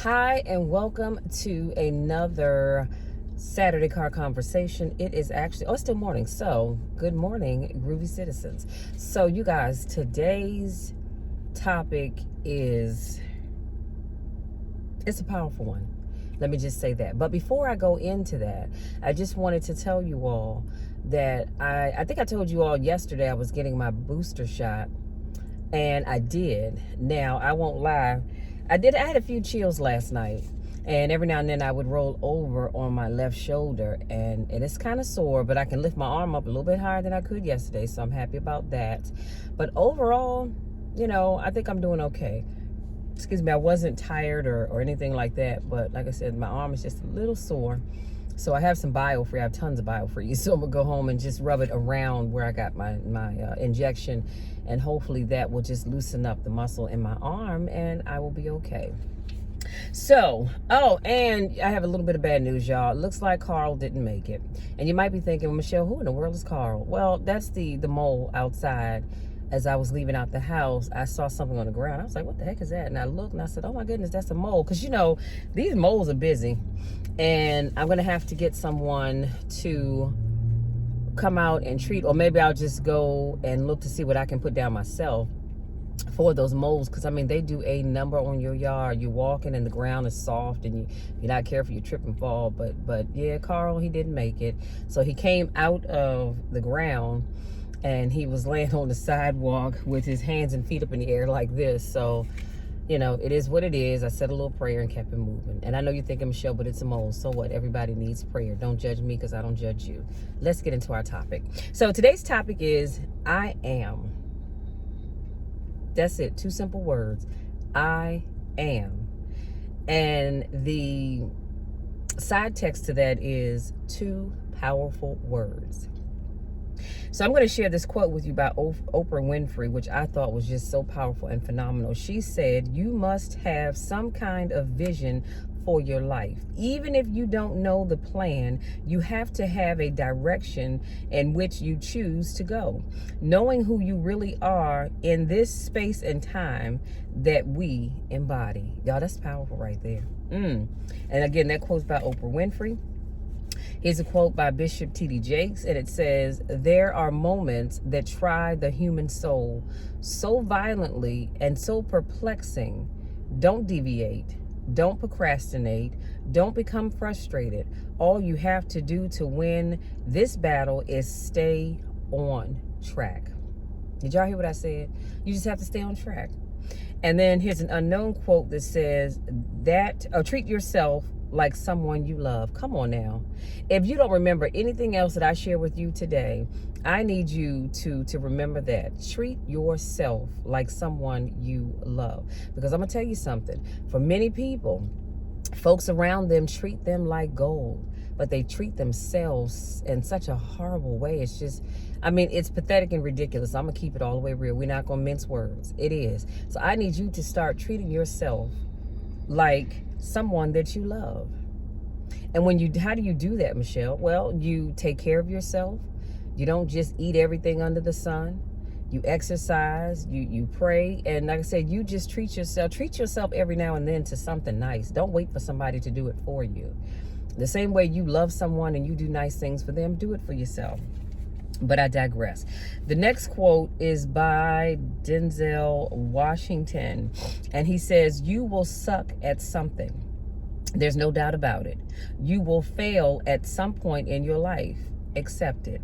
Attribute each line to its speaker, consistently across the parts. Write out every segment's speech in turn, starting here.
Speaker 1: Hi, and welcome to another Saturday Car Conversation. It is actually, it's still morning. So, good morning, groovy citizens. So, you guys, today's topic it's a powerful one. Let me just say that. But before I go into that, I just wanted to tell you all that I think I told you all yesterday I was getting my booster shot, and I did. Now, I won't lie. I had a few chills last night, and every now and then I would roll over on my left shoulder, and it's kind of sore, but I can lift my arm up a little bit higher than I could yesterday, so I'm happy about that. But overall, I think I'm doing okay. Excuse me, I wasn't tired or anything like that, but like I said, my arm is just a little sore. So I have some BioFree. I have tons of BioFree. So I'm gonna go home and just rub it around where I got my injection, and hopefully that will just loosen up the muscle in my arm, and I will be okay. So, and I have a little bit of bad news, y'all. It looks like Carl didn't make it. And you might be thinking, Michelle, who in the world is Carl? Well, that's the mole outside. As I was leaving out the house, I saw something on the ground. I was like, what the heck is that? And I looked and I said, oh my goodness, that's a mole. Because, these moles are busy. And I'm going to have to get someone to come out and treat, or maybe I'll just go and look to see what I can put down myself for those moles. Because, they do a number on your yard. You're walking and the ground is soft, and you're not careful, you trip and fall. But yeah, Carl, he didn't make it. So he came out of the ground, and he was laying on the sidewalk with his hands and feet up in the air like this. So, it is what it is. I said a little prayer and kept it moving. And I know you're thinking, Michelle, but it's a mole. So what? Everybody needs prayer. Don't judge me because I don't judge you. Let's get into our topic. So today's topic is I am. That's it. 2 simple words. I am. And the side text to that is 2 powerful words. So I'm going to share this quote with you by Oprah Winfrey, which I thought was just so powerful and phenomenal. She said, you must have some kind of vision for your life. Even if you don't know the plan, you have to have a direction in which you choose to go. Knowing who you really are in this space and time that we embody. Y'all, that's powerful right there. And again, that quote's by Oprah Winfrey. Here's a quote by Bishop T.D. Jakes, and it says, there are moments that try the human soul so violently and so perplexing. Don't deviate. Don't procrastinate. Don't become frustrated. All you have to do to win this battle is stay on track. Did y'all hear what I said? You just have to stay on track. And then here's an unknown quote that says treat yourself like someone you love. Come on now. If you don't remember anything else that I share with you today, I need you to remember that. Treat yourself like someone you love. Because I'm going to tell you something. For many people, folks around them treat them like gold, but they treat themselves in such a horrible way. It's just, it's pathetic and ridiculous. I'm going to keep it all the way real. We're not going to mince words. It is. So I need you to start treating yourself like someone that you love. And how do you do that, Michelle? Well, you take care of yourself. You don't just eat everything under the sun. You exercise, you pray, and like I said, you just treat yourself every now and then to something nice. Don't wait for somebody to do it for you. The same way you love someone and you do nice things for them, do it for yourself. But I digress. The next quote is by Denzel Washington. And he says, you will suck at something. There's no doubt about it. You will fail at some point in your life. Accept it.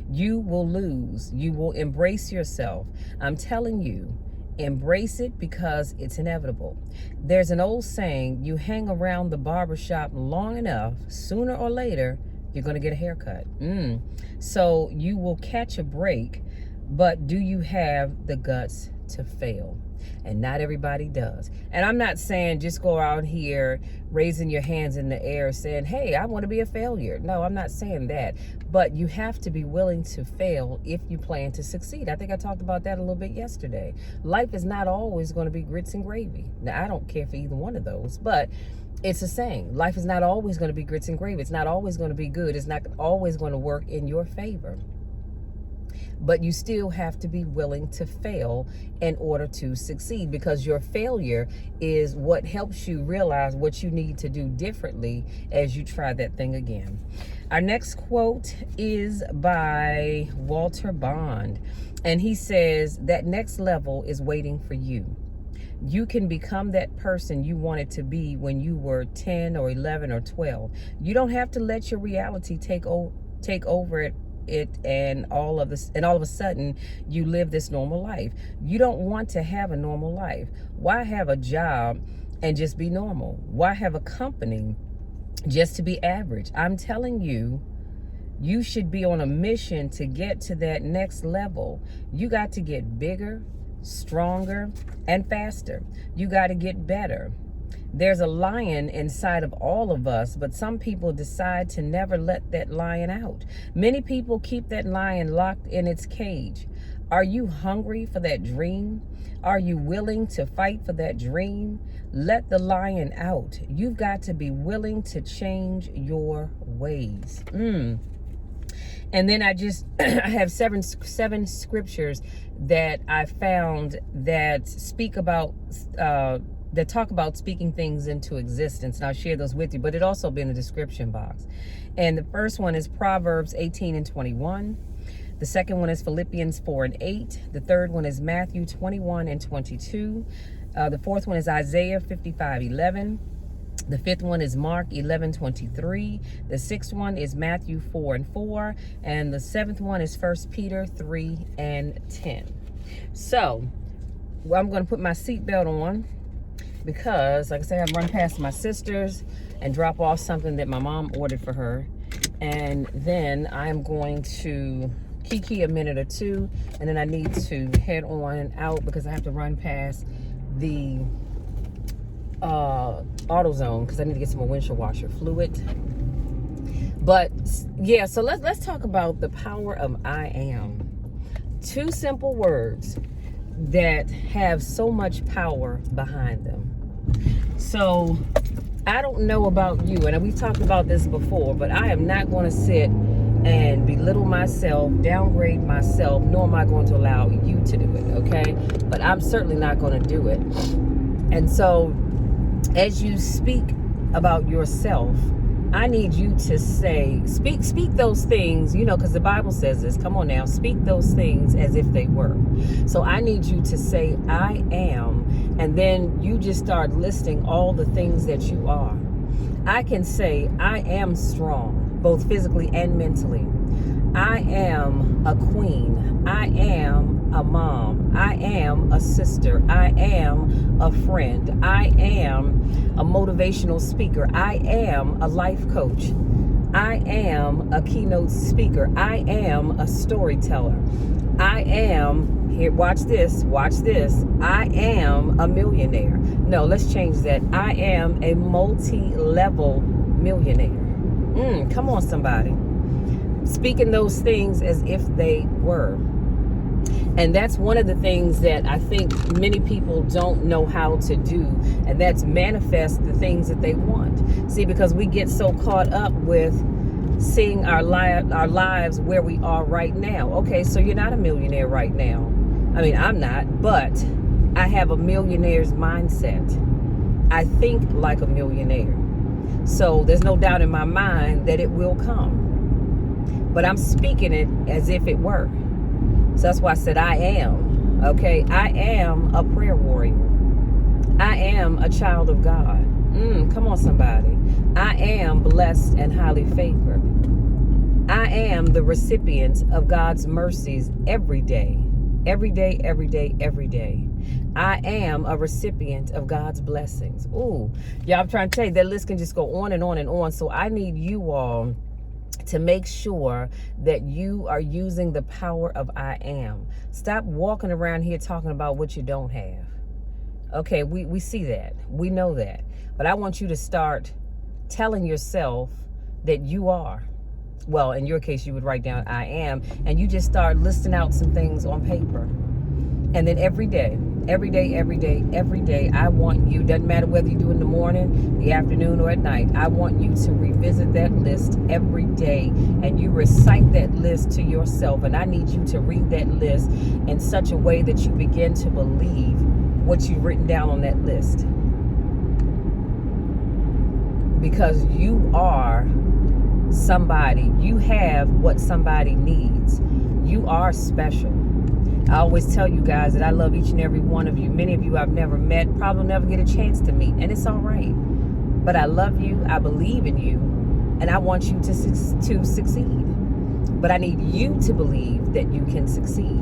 Speaker 1: You will lose. You will embrace yourself. I'm telling you, embrace it because it's inevitable. There's an old saying, you hang around the barbershop long enough, sooner or later, you're going to get a haircut. So you will catch a break, but do you have the guts to fail? And not everybody does. And I'm not saying just go out here raising your hands in the air saying, hey, I want to be a failure. No, I'm not saying that. But you have to be willing to fail if you plan to succeed. I think I talked about that a little bit yesterday. Life is not always going to be grits and gravy. Now, I don't care for either one of those, but it's a saying. Life is not always going to be grits and gravy. It's not always going to be good. It's not always going to work in your favor. But you still have to be willing to fail in order to succeed, because your failure is what helps you realize what you need to do differently as you try that thing again. Our next quote is by Walter Bond, and he says, that next level is waiting for you. You can become that person you wanted to be when you were 10 or 11 or 12. You don't have to let your reality take over it and all of a sudden you live this normal life. You don't want to have a normal life. Why have a job and just be normal? Why have a company just to be average? I'm telling you, you should be on a mission to get to that next level. You got to get bigger, stronger, and faster. You got to get better. There's a lion inside of all of us, but some people decide to never let that lion out. Many people keep that lion locked in its cage. Are you hungry for that dream? Are you willing to fight for that dream? Let the lion out. You've got to be willing to change your ways. And then I have seven scriptures that I found that speak about that talk about speaking things into existence, and I'll share those with you, but it also be in the description box. And the first one is Proverbs 18:21. The second one is Philippians 4:8. The third one is Matthew 21:22. The fourth one is Isaiah 55:11. The fifth one is Mark 11:23. The sixth one is Matthew 4:4. And the seventh one is 1 Peter 3:10. So, I'm going to put my seatbelt on, because, like I said, I'm running past my sister's and drop off something that my mom ordered for her. And then I'm going to kiki a minute or two, and then I need to head on and out because I have to run past the AutoZone because I need to get some more windshield washer fluid. But yeah, so let's talk about the power of I am. Two simple words that have so much power behind them. So I don't know about you, and we've talked about this before, but I am not going to sit and belittle myself, downgrade myself, nor am I going to allow you to do it, okay? But I'm certainly not going to do it. And so as you speak about yourself, I need you to say, speak those things, because the Bible says this. Come on now, speak those things as if they were. So I need you to say, I am, and then you just start listing all the things that you are. I can say, I am strong, both physically and mentally. I am a queen. I am a mom. I am a sister. I am a friend. I am a motivational speaker. I am a life coach. I am a keynote speaker. I am a storyteller. I am, here, watch this. I am a millionaire. No, let's change that. I am a multi-level millionaire. Come on, somebody. Speaking those things as if they were. And that's one of the things that I think many people don't know how to do, and that's manifest the things that they want. See, because we get so caught up with seeing our lives where we are right now. Okay, so you're not a millionaire right now. I mean, I'm not, but I have a millionaire's mindset. I think like a millionaire. So there's no doubt in my mind that it will come. But I'm speaking it as if it were. So that's why I said I am. Okay, I am a prayer warrior. I am a child of God. Come on, somebody. I am blessed and highly favored. I am the recipient of God's mercies every day. Every day, every day, every day. I am a recipient of God's blessings. Ooh, y'all, I'm trying to tell you, that list can just go on and on and on. So I need you all to make sure that you are using the power of I am. Stop walking around here talking about what you don't have. Okay, we see that. We know that. But I want you to start telling yourself that you are. Well, in your case, you would write down I am, and you just start listing out some things on paper. And then every day, Every day, every day, every day, I want you, doesn't matter whether you do it in the morning, the afternoon, or at night, I want you to revisit that list every day, and you recite that list to yourself. And I need you to read that list in such a way that you begin to believe what you've written down on that list. Because you are somebody, you have what somebody needs. You are special. I always tell you guys that I love each and every one of you. Many of you I've never met, probably never get a chance to meet, and it's all right. But I love you, I believe in you, and I want you to succeed. But I need you to believe that you can succeed.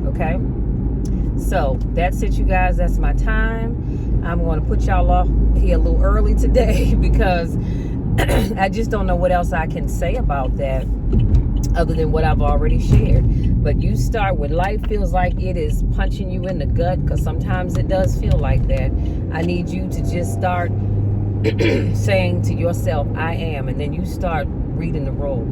Speaker 1: Okay? So that's it, you guys. That's my time. I'm going to put y'all off here a little early today because I just don't know what else I can say about that other than what I've already shared. But you start when life feels like it is punching you in the gut, because sometimes it does feel like that. I need you to just start saying to yourself, I am, and then you start reading the role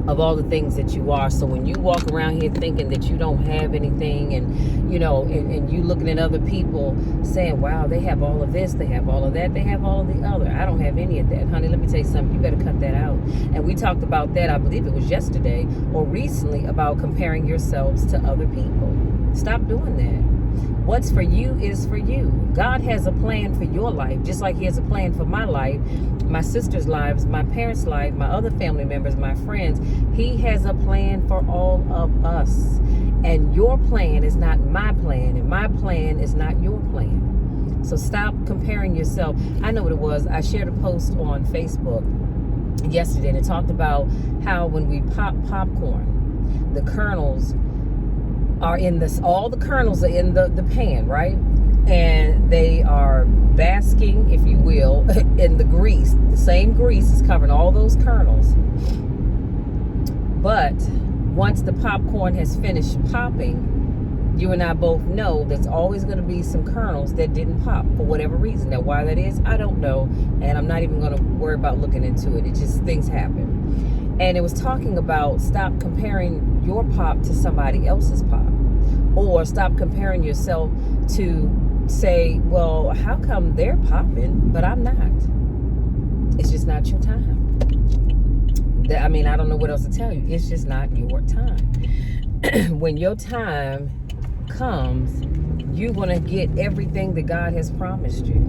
Speaker 1: of all the things that you are. So when you walk around here thinking that you don't have anything, and you know, and you looking at other people saying, wow, they have all of this, they have all of that, they have all of the other. I don't have any of that. Honey, let me tell you something. You better cut that out. And we talked about that, I believe it was yesterday or recently, about comparing yourselves to other people. Stop doing that. What's for you is for you. God has a plan for your life, just like he has a plan for my life, my sister's lives, my parents' life, my other family members, my friends. He has a plan for all of us. And your plan is not my plan, and my plan is not your plan. So stop comparing yourself. I know what it was. I shared a post on Facebook yesterday, and it talked about how when we pop popcorn, the kernels are in this, all the kernels are in the pan, right? And they are basking, if you will, in the grease. The same grease is covering all those kernels. But once the popcorn has finished popping, you and I both know there's always going to be some kernels that didn't pop for whatever reason. Now, why that is, I don't know. And I'm not even going to worry about looking into it. It just, things happen. And it was talking about stop comparing your pop to somebody else's pop. Or stop comparing yourself to say, well, how come they're popping, but I'm not? It's just not your time. I mean, I don't know what else to tell you. It's just not your time. When your time comes, you're going to get everything that God has promised you.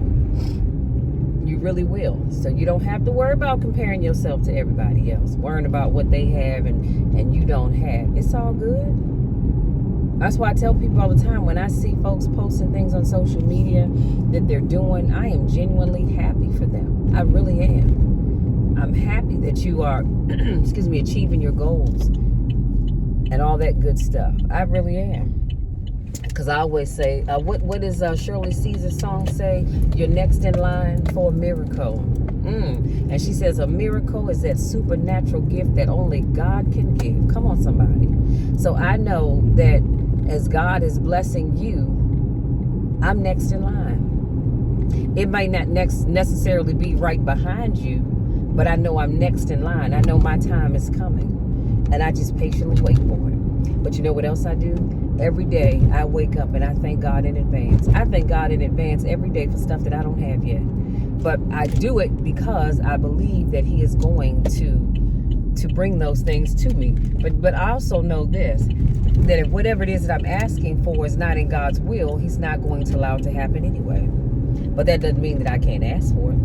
Speaker 1: You really will. So you don't have to worry about comparing yourself to everybody else, worrying about what they have and you don't have. It's all good. That's why I tell people all the time, when I see folks posting things on social media that they're doing, I am genuinely happy for them. I really am. I'm happy that you are, achieving your goals and all that good stuff. I really am. Because I always say, what does Shirley Caesar's song say? You're next in line for a miracle. And she says a miracle is that supernatural gift that only God can give. Come on, somebody. So I know that as God is blessing you, I'm next in line. It might not necessarily be right behind you, but I know I'm next in line. I know my time is coming, and I just patiently wait for it. But you know what else I do? Every day I wake up and I thank God in advance. I thank God in advance every day for stuff that I don't have yet. But I do it because I believe that he is going to bring those things to me. But I also know this, that if whatever it is that I'm asking for is not in God's will, he's not going to allow it to happen anyway. But that doesn't mean that I can't ask for it.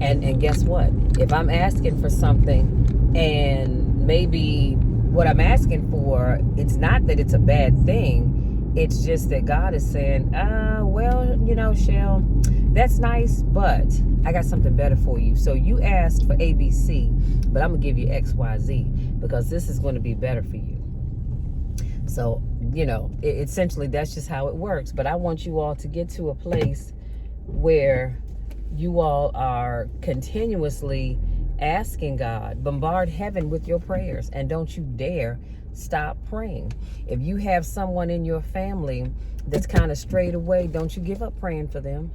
Speaker 1: And guess what? If I'm asking for something and maybe what I'm asking for, it's not that it's a bad thing. It's just that God is saying, well, you know, Shell, that's nice, but I got something better for you. So you asked for ABC, but I'm going to give you XYZ because this is going to be better for you. So, you know, essentially that's just how it works. But I want you all to get to a place where you all are continuously asking God, bombard heaven with your prayers, and don't you dare stop praying. If you have someone in your family that's kind of strayed away, don't you give up praying for them.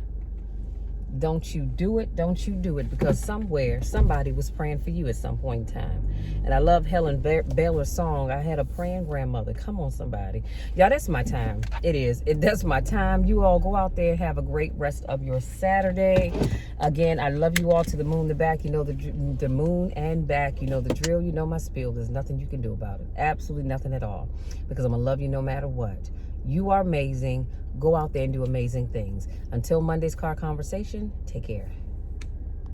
Speaker 1: Don't you do it. Don't you do it. Because somewhere, somebody was praying for you at some point in time. And I love Helen Baylor's song, I Had a Praying Grandmother. Come on, somebody. Y'all, that's my time. It is. That's my time. You all go out there and have a great rest of your Saturday. Again, I love you all to the moon, the back. You know the moon and back. You know the drill. You know my spiel. There's nothing you can do about it. Absolutely nothing at all. Because I'm going to love you no matter what. You are amazing. Go out there and do amazing things. Until Monday's car conversation, take care.